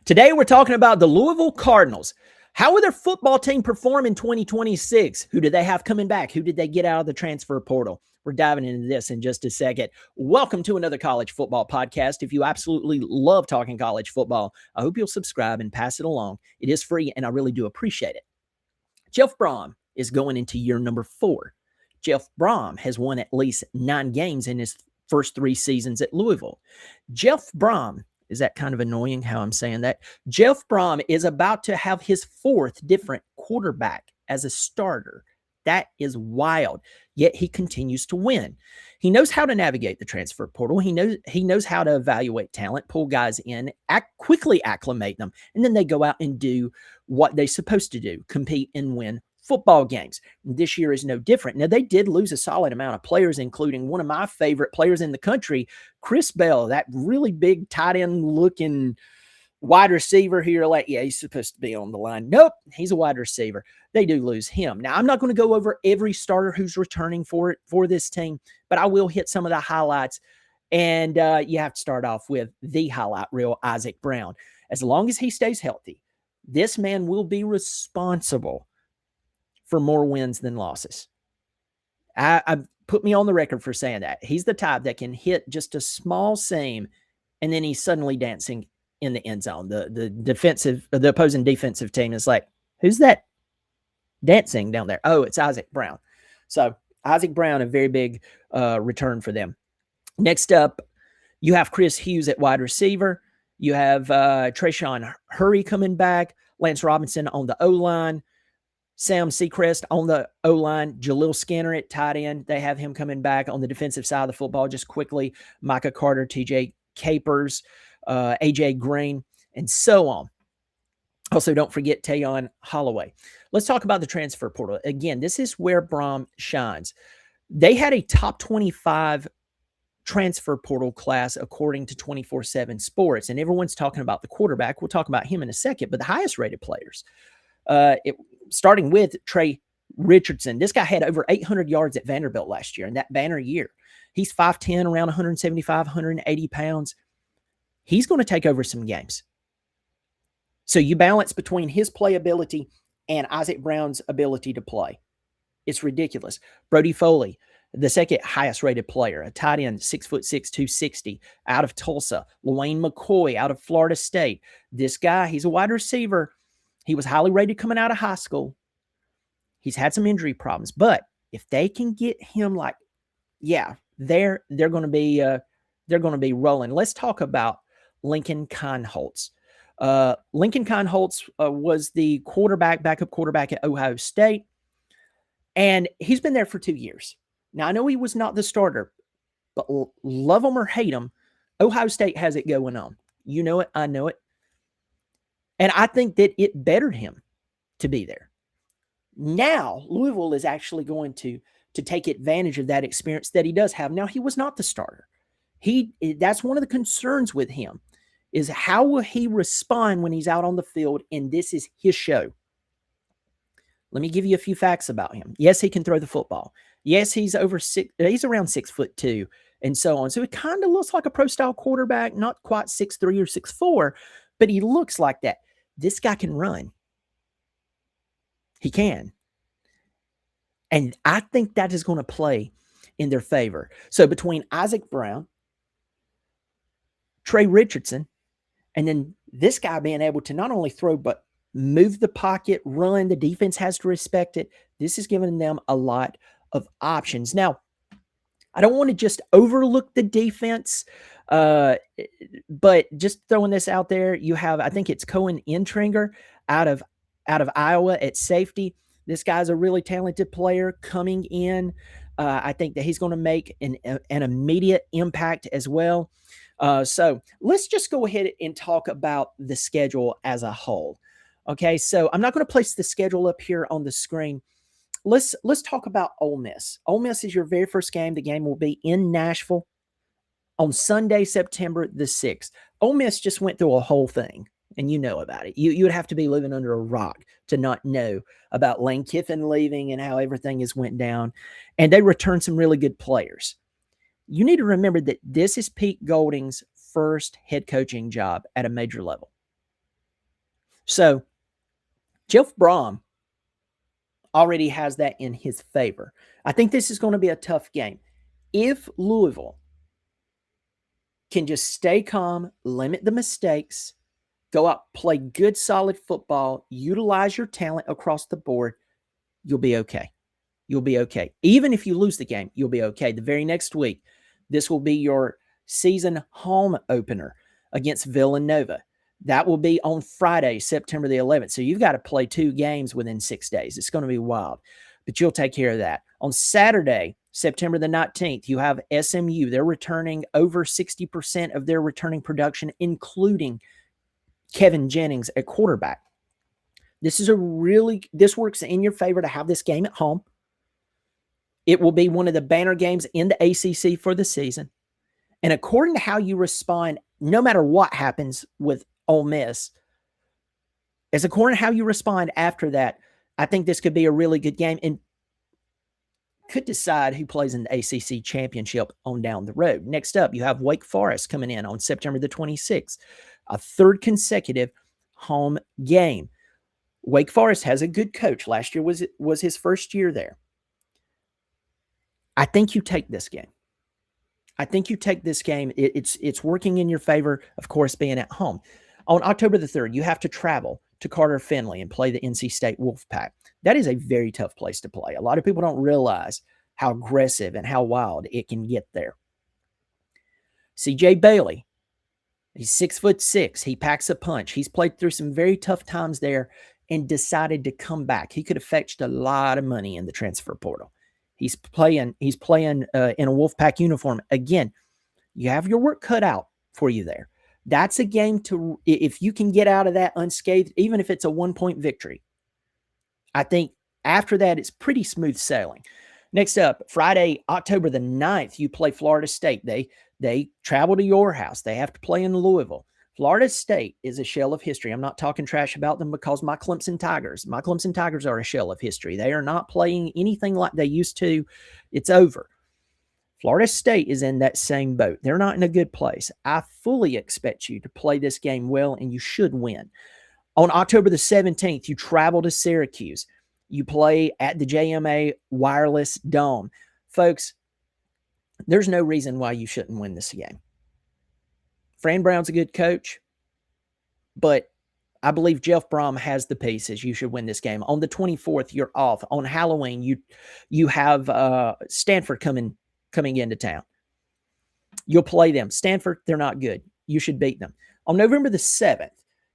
Today, we're talking about the Louisville Cardinals. How will their football team perform in 2026? Who do they have coming back? Who did they get out of the transfer portal? We're diving into this in just a second. Welcome to another college football podcast. If you absolutely love talking college football, I hope you'll subscribe and pass it along. It is free, and I really do appreciate it. Jeff Brom is going into year number 4. Jeff Brom has won at least 9 games in his first 3 seasons at Louisville. Jeff Brom, is that kind of annoying how I'm saying that? Jeff Brom is about to have his 4th different quarterback as a starter. That is wild. Yet he continues to win. He knows how to navigate the transfer portal. He knows how to evaluate talent, pull guys in, quickly acclimate them, and then they go out and do what they're supposed to do, compete and win football games. This year is no different. Now, they did lose a solid amount of players, including one of my favorite players in the country, Chris Bell, that really big tight end looking wide receiver here. Like, yeah, he's supposed to be on the line. Nope, he's a wide receiver. They do lose him. Now, I'm not going to go over every starter who's returning for this team, but I will hit some of the highlights. And you have to start off with the highlight reel, Isaac Brown. As long as he stays healthy, this man will be responsible for more wins than losses. I put me on the record for saying that. He's the type that can hit just a small seam, and then he's suddenly dancing in the end zone. The opposing defensive team is like, who's that dancing down there? Oh, it's Isaac Brown. So Isaac Brown, a very big return for them. Next up, you have Chris Hughes at wide receiver. You have Trayshawn Hurry coming back. Lance Robinson on the O-line. Sam Seacrest on the O-line, Jaleel Skinner at tight end. They have him coming back on the defensive side of the football. Just quickly, Micah Carter, TJ Capers, AJ Green, and so on. Also, don't forget Tayon Holloway. Let's talk about the transfer portal. Again, this is where Brom shines. They had a top 25 transfer portal class according to 24/7 Sports, and everyone's talking about the quarterback. We'll talk about him in a second, but the highest rated players. Starting with Trey Richardson. This guy had over 800 yards at Vanderbilt last year in that banner year. He's 5'10", around 175, 180 pounds. He's going to take over some games. So you balance between his playability and Isaac Brown's ability to play. It's ridiculous. Brody Foley, the second highest rated player, a tight end, 6'6", 260, out of Tulsa. Lawayne McCoy out of Florida State. This guy, he's a wide receiver. He was highly rated coming out of high school. He's had some injury problems, but if they can get him, they're going to be rolling. Let's talk about Lincoln Kienholz. Lincoln Kienholz was the backup quarterback at Ohio State, and he's been there for 2 years. Now, I know he was not the starter, but love him or hate him, Ohio State has it going on. You know it, I know it. And I think that it bettered him to be there. Now, Louisville is actually going to take advantage of that experience that he does have. Now, he was not the starter. That's one of the concerns with him, is how will he respond when he's out on the field, and this is his show. Let me give you a few facts about him. Yes, he can throw the football. Yes, he's around 6'2", and so on. So it kind of looks like a pro-style quarterback, not quite 6'3" or 6'4", but he looks like that. This guy can run. He can. And I think that is going to play in their favor. So between Isaac Brown, Trey Richardson, and then this guy being able to not only throw, but move the pocket, run, the defense has to respect it. This is giving them a lot of options. Now, I don't want to just overlook the defense, but just throwing this out there, you have, I think it's Cohen Intringer out of Iowa at safety. This guy's a really talented player coming in. I think that he's going to make an immediate impact as well. So let's just go ahead and talk about the schedule as a whole. Okay, so I'm not going to place the schedule up here on the screen. Let's talk about Ole Miss. Ole Miss is your very first game. The game will be in Nashville on Sunday, September the 6th. Ole Miss just went through a whole thing, and you know about it. You would have to be living under a rock to not know about Lane Kiffin leaving and how everything has went down. And they returned some really good players. You need to remember that this is Pete Golding's first head coaching job at a major level. So Jeff Brom already has that in his favor. I think this is going to be a tough game. If Louisville can just stay calm, limit the mistakes, go out, play good, solid football, utilize your talent across the board, you'll be okay. You'll be okay. Even if you lose the game, you'll be okay. The very next week, this will be your season home opener against Villanova. That will be on Friday, September the 11th. So you've got to play 2 games within 6 days. It's going to be wild, but you'll take care of that. On Saturday, September the 19th, you have SMU. They're returning over 60% of their returning production, including Kevin Jennings at quarterback. This works in your favor to have this game at home. It will be one of the banner games in the ACC for the season. And according to how you respond, no matter what happens with Ole Miss, as according to how you respond after that, I think this could be a really good game and could decide who plays in the ACC championship on down the road. Next up, you have Wake Forest coming in on September the 26th, a 3rd consecutive home game. Wake Forest has a good coach. Last year was his first year there. I think you take this game. It's working in your favor, of course, being at home. On October the 3rd, you have to travel to Carter Finley and play the NC State Wolfpack. That is a very tough place to play. A lot of people don't realize how aggressive and how wild it can get there. CJ Bailey, he's 6'6". He packs a punch. He's played through some very tough times there and decided to come back. He could have fetched a lot of money in the transfer portal. He's playing in a Wolfpack uniform. Again, you have your work cut out for you there. That's a game if you can get out of that unscathed, even if it's a 1-point victory, I think after that, it's pretty smooth sailing. Next up, Friday, October the 9th, you play Florida State. They travel to your house. They have to play in Louisville. Florida State is a shell of history. I'm not talking trash about them because my Clemson Tigers are a shell of history. They are not playing anything like they used to. It's over. Florida State is in that same boat. They're not in a good place. I fully expect you to play this game well, and you should win. On October the 17th, you travel to Syracuse. You play at the JMA Wireless Dome. Folks, there's no reason why you shouldn't win this game. Fran Brown's a good coach, but I believe Jeff Brom has the pieces. You should win this game. On the 24th, you're off. On Halloween, you have Stanford coming into town. You'll play them. Stanford, they're not good. You should beat them. On November the 7th,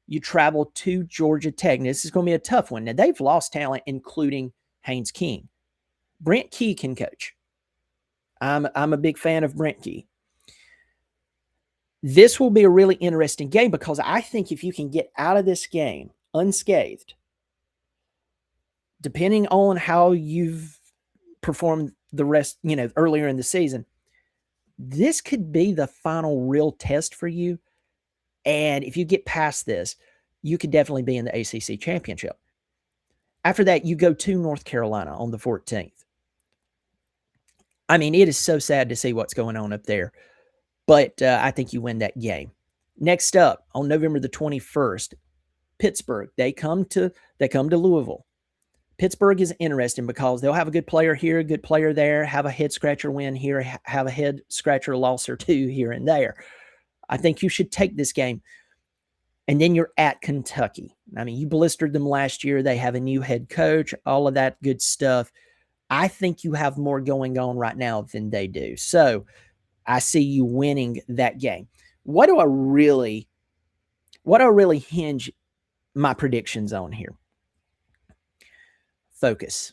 you travel to Georgia Tech. Now, this is going to be a tough one. Now, they've lost talent, including Haynes King. Brent Key can coach. I'm a big fan of Brent Key. This will be a really interesting game because I think if you can get out of this game unscathed, depending on how you've performed the rest, earlier in the season, this could be the final real test for you. And if you get past this, you could definitely be in the ACC championship. After that, you go to North Carolina on the 14th. I mean, it is so sad to see what's going on up there. But I think you win that game. Next up, on November the 21st, Pittsburgh. They come to Louisville. Pittsburgh is interesting because they'll have a good player here, a good player there, have a head-scratcher win here, have a head-scratcher loss or two here and there. I think you should take this game. And then you're at Kentucky. I mean, you blistered them last year. They have a new head coach, all of that good stuff. I think you have more going on right now than they do. So I see you winning that game. What do I really hinge my predictions on here? Focus.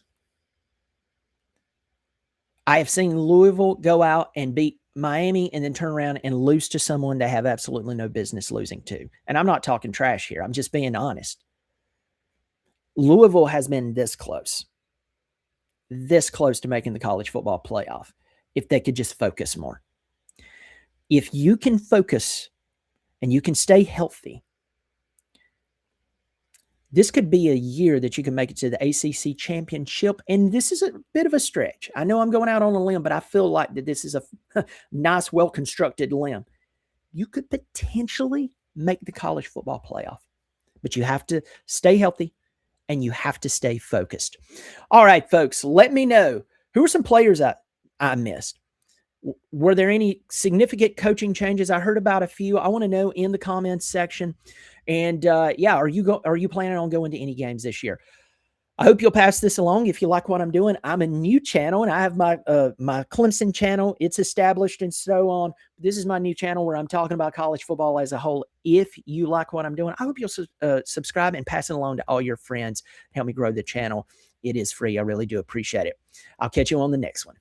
I have seen Louisville go out and beat Miami and then turn around and lose to someone they have absolutely no business losing to. And I'm not talking trash here. I'm just being honest. Louisville has been this close to making the college football playoff if they could just focus more. If you can focus and you can stay healthy, this could be a year that you can make it to the ACC championship. And this is a bit of a stretch. I know I'm going out on a limb, but I feel like that this is a nice, well-constructed limb. You could potentially make the college football playoff. but you have to stay healthy and you have to stay focused. All right, folks, let me know who are some players I missed. Were there any significant coaching changes? I heard about a few. I want to know in the comments section. And yeah, are you planning on going to any games this year? I hope you'll pass this along if you like what I'm doing. I'm a new channel and I have my my Clemson channel. It's established and so on. This is my new channel where I'm talking about college football as a whole. If you like what I'm doing, I hope you'll subscribe and pass it along to all your friends. Help me grow the channel. It is free. I really do appreciate it. I'll catch you on the next one.